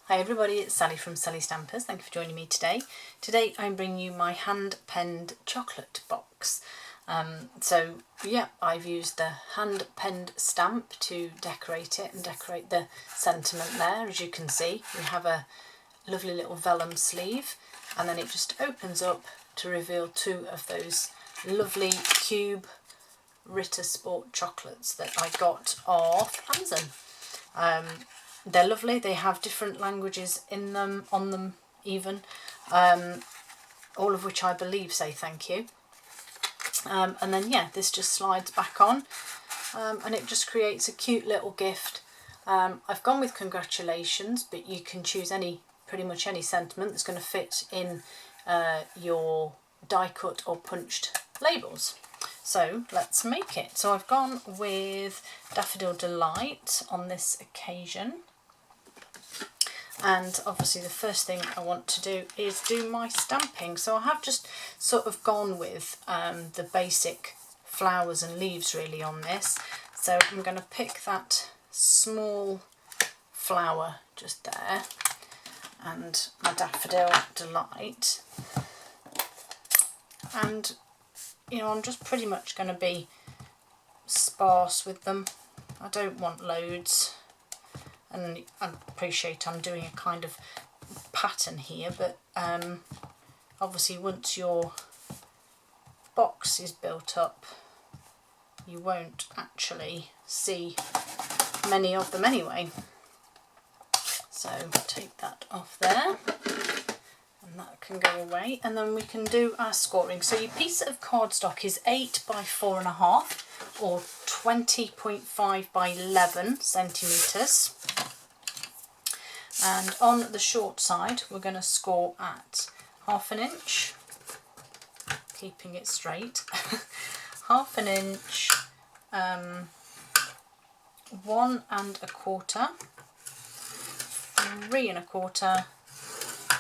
Hi everybody, it's Sally from Sallystampers. Thank you for joining me today. Today I'm bringing you my hand-penned chocolate box. So yeah, I've used the hand-penned stamp to decorate it and decorate the sentiment there. As you can see, we have a lovely little vellum sleeve, and then it just opens up to reveal two of those lovely cube Ritter Sport chocolates that I got off Amazon. They're lovely. They have different languages in them, on them even, all of which I believe say thank you. And then yeah, this just slides back on, and it just creates a cute little gift. I've gone with congratulations, but you can choose pretty much any sentiment that's going to fit in your die cut or punched labels. So let's make it. So I've gone with Daffodil Delight on this occasion. And obviously the first thing I want to do is do my stamping. So I have just sort of gone with the basic flowers and leaves really on this. So I'm going to pick that small flower just there and my Daffodil Delight. And you know, I'm just pretty much going to be sparse with them. I don't want loads. And I appreciate I'm doing a kind of pattern here, but obviously once your box is built up, you won't actually see many of them anyway. So take that off there, and that can go away, and then we can do our scoring. So your piece of cardstock is 8 by 4.5 or 20.5 by 11 centimetres. And on the short side, we're going to score at 1/2 inch, keeping it straight, 1/2 inch, 1 1/4, 3 1/4,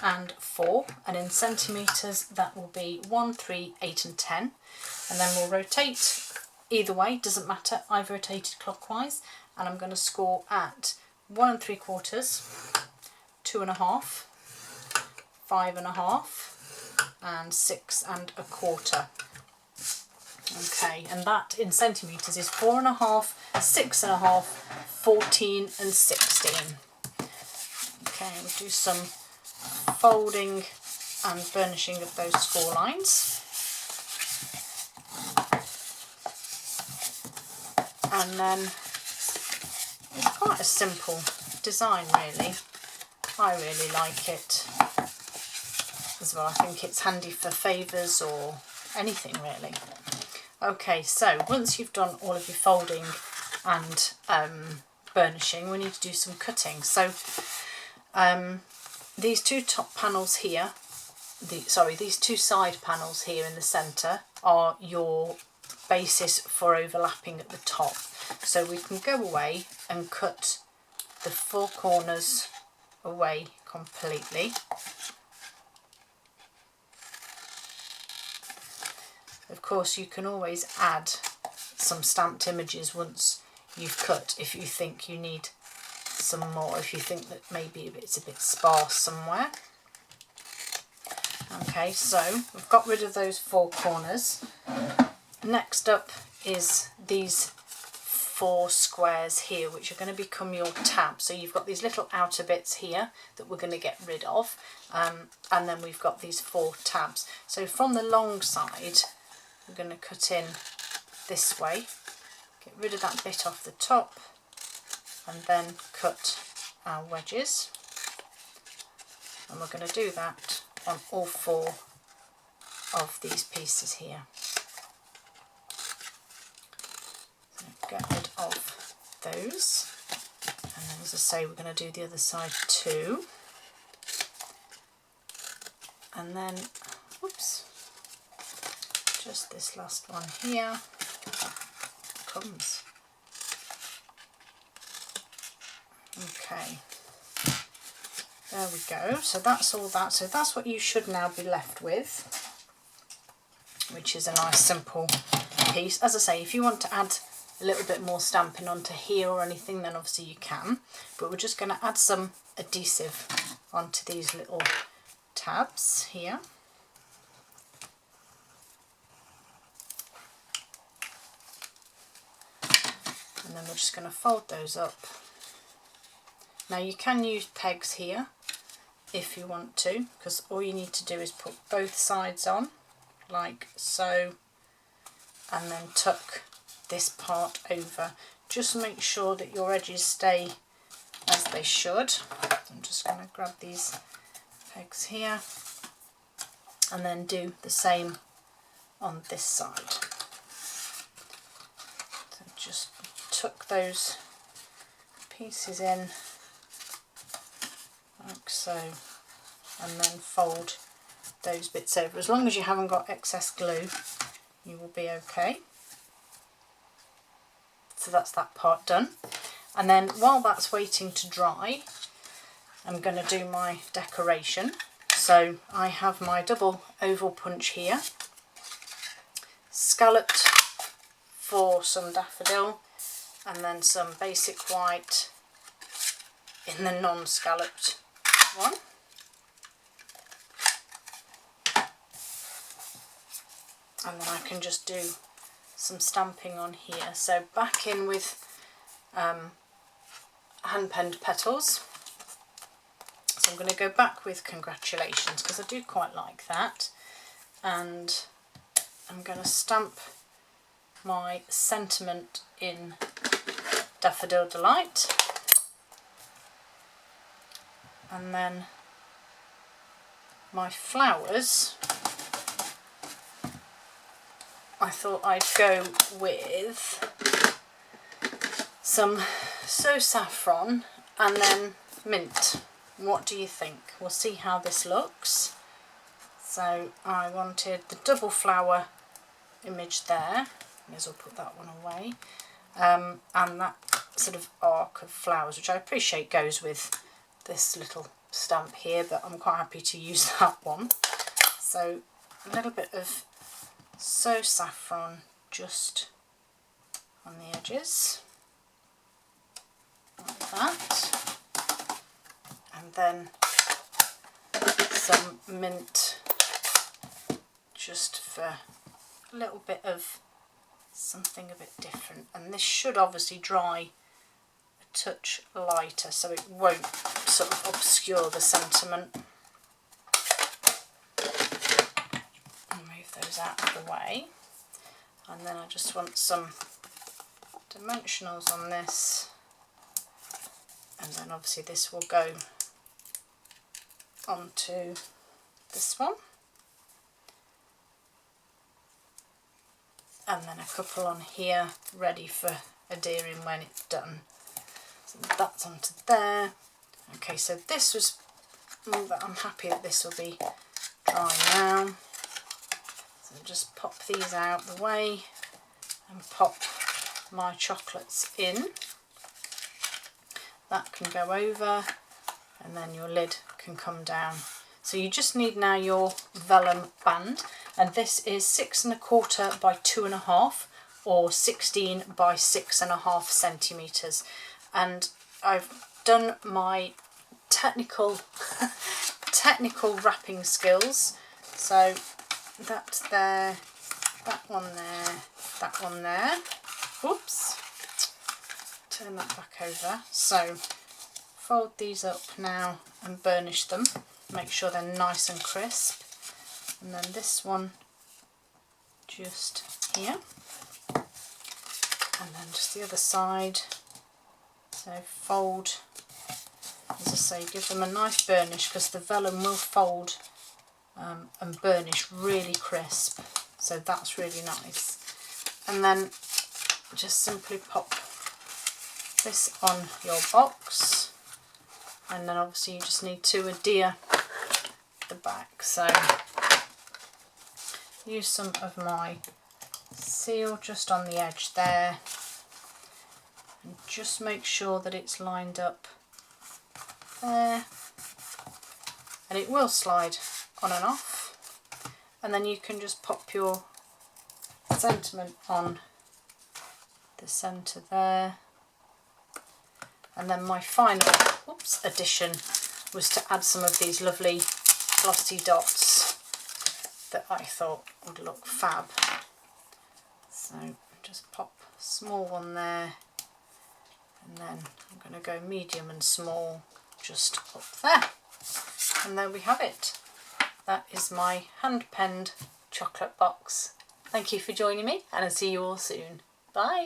and 4. And in centimetres, that will be 1, 3, 8 and 10. And then we'll rotate either way, doesn't matter. I've rotated clockwise, and I'm going to score at 1 3/4, 2 1/2, 5 1/2, and 6 1/4. Okay, and that in centimetres is 4 1/2, 6 1/2, 14 and 16. Okay, we'll do some folding and burnishing of those score lines. And then it's quite a simple design really. I really like it as well. I think it's handy for favours or anything really. Okay, so once you've done all of your folding and burnishing, we need to do some cutting. So these two top panels here, these two side panels here in the centre are your basis for overlapping at the top. So we can go away and cut the 4 corners away completely. Of course, you can always add some stamped images once you've cut if you think you need some more, if you think that maybe it's a bit sparse somewhere. Okay, so we've got rid of those 4 corners. Next up is these 4 squares here, which are going to become your tab. So you've got these little outer bits here that we're going to get rid of, and then we've got these 4 tabs. So from the long side, we're going to cut in this way, get rid of that bit off the top, and then cut our wedges. And we're going to do that on all 4 of these pieces here. Get rid of those, and then as I say, we're going to do the other side too, and then whoops, just this last one here comes. Okay, there we go. So that's all that. So that's what you should now be left with, which is a nice simple piece. As I say, if you want to add a little bit more stamping onto here or anything, then obviously you can, but we're just going to add some adhesive onto these little tabs here. And then we're just going to fold those up. Now you can use pegs here if you want to, because all you need to do is put both sides on like so, and then tuck this part over. Just make sure that your edges stay as they should. I'm just going to grab these pegs here and then do the same on this side. So just tuck those pieces in like so, and then fold those bits over. As long as you haven't got excess glue, you will be okay. So that's that part done. And then while that's waiting to dry, I'm going to do my decoration. So I have my double oval punch here, scalloped for some daffodil, and then some basic white in the non-scalloped one. And then I can just do some stamping on here. So back in with hand-penned petals. So I'm going to go back with congratulations because I do quite like that. And I'm going to stamp my sentiment in Daffodil Delight. And then my flowers, I thought I'd go with some So Saffron and then mint. What do you think? We'll see how this looks. So I wanted the double flower image there. May as well put that one away. And that sort of arc of flowers, which I appreciate goes with this little stamp here, but I'm quite happy to use that one. So a little bit of So Saffron just on the edges, like that, and then some mint just for a little bit of something a bit different. And this should obviously dry a touch lighter so it won't sort of obscure the sentiment. Move those out of the way, and then I just want some dimensionals on this, and then obviously this will go onto this one, and then a couple on here ready for adhering when it's done. So that's onto there. Okay, so this was, I'm happy that this will be dry now. So just pop these out the way and pop my chocolates in. That can go over, and then your lid can come down. So you just need now your vellum band, and this is 6 1/4 by 2.5 or 16 by 6.5 centimetres. And I've done my technical wrapping skills. So that's there, that one there, that one there. Whoops. Turn that back over. So fold these up now and burnish them. Make sure they're nice and crisp. And then this one just here. And then just the other side. So fold, as I say, give them a nice burnish because the vellum will fold and burnish really crisp. So that's really nice. And then just simply pop this on your box, and then obviously you just need to adhere the back. So use some of my seal just on the edge there, and just make sure that it's lined up there, and it will slide on and off, and then you can just pop your sentiment on the centre there. And then my final addition was to add some of these lovely glossy dots that I thought would look fab. So just pop a small one there, and then I'm going to go medium and small just up there. And there we have it. That is my hand-penned chocolate box. Thank you for joining me, and I'll see you all soon. Bye!